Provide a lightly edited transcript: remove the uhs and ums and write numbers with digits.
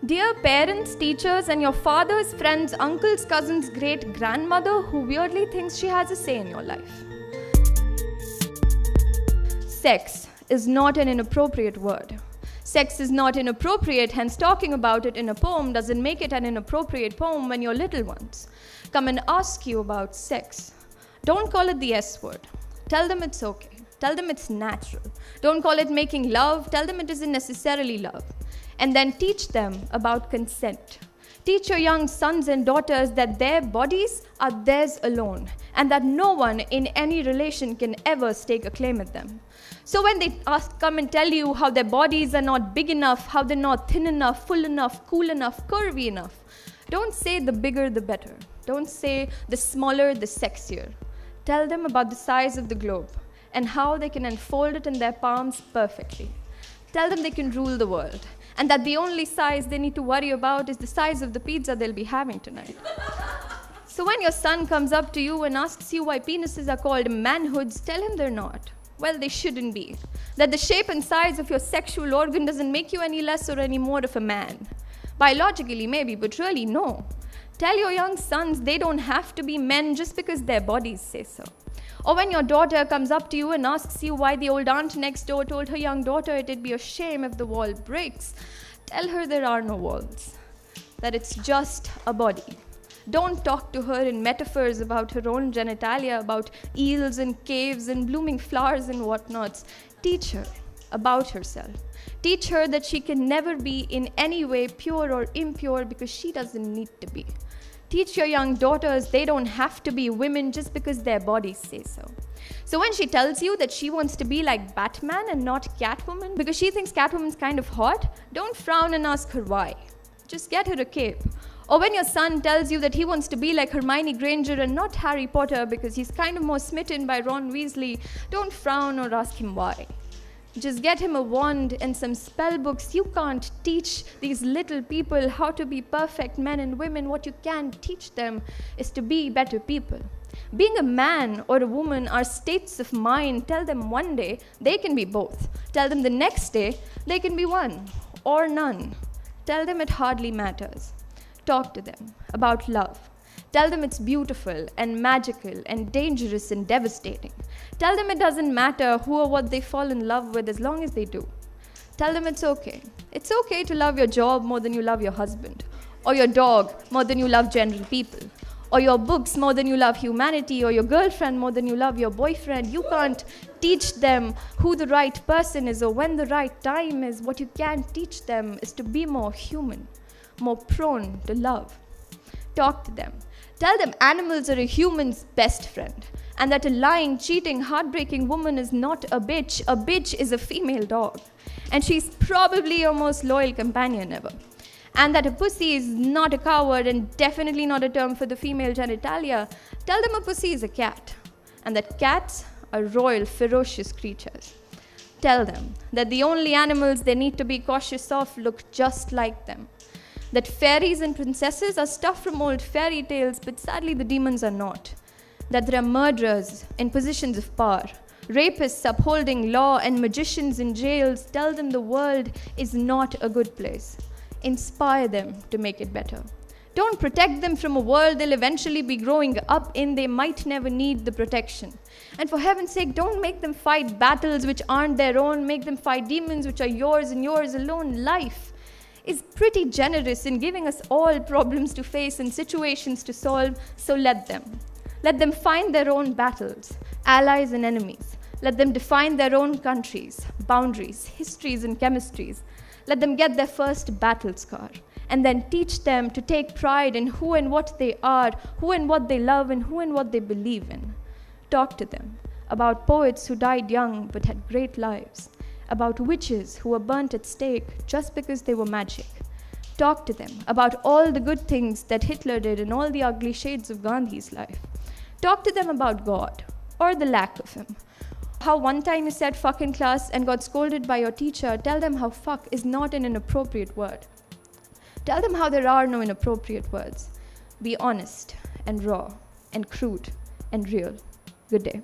Dear parents, teachers, and your father's friends, uncles, cousins, great-grandmother who weirdly thinks she has a say in your life. Sex is not an inappropriate word. Sex is not inappropriate, hence talking about it in a poem doesn't make it an inappropriate poem when your little ones come and ask you about sex. Don't call it the S word. Tell them it's okay. Tell them it's natural. Don't call it making love. Tell them it isn't necessarily love. And then teach them about consent. Teach your young sons and daughters that their bodies are theirs alone and that no one in any relation can ever stake a claim at them. So when they come and tell you how their bodies are not big enough, how they're not thin enough, full enough, cool enough, curvy enough, don't say the bigger the better. Don't say the smaller the sexier. Tell them about the size of the globe and how they can unfold it in their palms perfectly. Tell them they can rule the world and that the only size they need to worry about is the size of the pizza they'll be having tonight. So when your son comes up to you and asks you why penises are called manhoods, tell him they're not. Well, they shouldn't be. That the shape and size of your sexual organ doesn't make you any less or any more of a man. Biologically, maybe, but really, no. Tell your young sons they don't have to be men just because their bodies say so. Or when your daughter comes up to you and asks you why the old aunt next door told her young daughter it'd be a shame if the wall breaks, tell her there are no walls. That it's just a body. Don't talk to her in metaphors about her own genitalia, about eels and caves and blooming flowers and whatnots. Teach her about herself. Teach her that she can never be in any way pure or impure because she doesn't need to be. Teach your young daughters they don't have to be women just because their bodies say so. So when she tells you that she wants to be like Batman and not Catwoman because she thinks Catwoman's kind of hot, don't frown and ask her why. Just get her a cape. Or when your son tells you that he wants to be like Hermione Granger and not Harry Potter because he's kind of more smitten by Ron Weasley, don't frown or ask him why. Just get him a wand and some spell books. You can't teach these little people how to be perfect men and women. What you can teach them is to be better people. Being a man or a woman are states of mind. Tell them one day they can be both. Tell them the next day they can be one or none. Tell them it hardly matters. Talk to them about love. Tell them it's beautiful and magical and dangerous and devastating. Tell them it doesn't matter who or what they fall in love with as long as they do. Tell them it's okay. It's okay to love your job more than you love your husband, or your dog more than you love general people, or your books more than you love humanity, or your girlfriend more than you love your boyfriend. You can't teach them who the right person is or when the right time is. What you can teach them is to be more human, more prone to love. Talk to them. Tell them animals are a human's best friend and that a lying, cheating, heartbreaking woman is not a bitch. A bitch is a female dog and she's probably your most loyal companion ever. And that a pussy is not a coward and definitely not a term for the female genitalia. Tell them a pussy is a cat and that cats are royal, ferocious creatures. Tell them that the only animals they need to be cautious of look just like them. That fairies and princesses are stuff from old fairy tales, but sadly the demons are not. That there are murderers in positions of power, rapists upholding law, and magicians in jails. Tell them the world is not a good place. Inspire them to make it better. Don't protect them from a world they'll eventually be growing up in. They might never need the protection. And for heaven's sake, don't make them fight battles which aren't their own. Make them fight demons which are yours and yours alone. Life is pretty generous in giving us all problems to face and situations to solve, so let them. Let them find their own battles, allies and enemies. Let them define their own countries, boundaries, histories and chemistries. Let them get their first battle scar, and then teach them to take pride in who and what they are, who and what they love, and who and what they believe in. Talk to them about poets who died young but had great lives, about witches who were burnt at stake just because they were magic. Talk to them about all the good things that Hitler did and all the ugly shades of Gandhi's life. Talk to them about God, or the lack of him. How one time you said fuck in class and got scolded by your teacher. Tell them how fuck is not an inappropriate word. Tell them how there are no inappropriate words. Be honest and raw and crude and real. Good day.